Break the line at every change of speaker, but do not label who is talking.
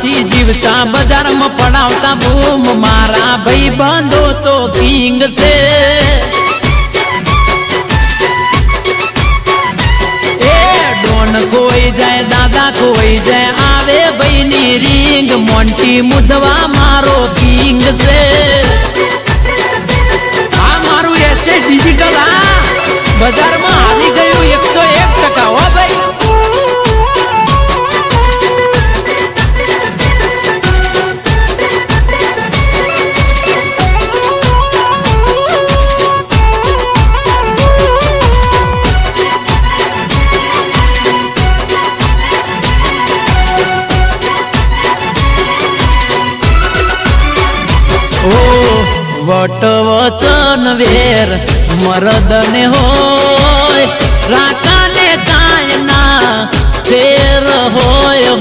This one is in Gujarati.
નથી જીવતા બજારમાં પડાવતા બૂમ મારા ભાઈ બંધો તો કિંગ છે એ ડોન કોઈ જાય દાદા કોઈ જાય આવે ભાઈની રીંગ મોન્ટી મુદવા મારો કિંગ છે આ મારું એસે ડિજિટલ આ બજારમાં આવી ગયું 101% હો ભાઈ વટ વચન વેર મરદને હોય રાકાને કાયના ફેર હોય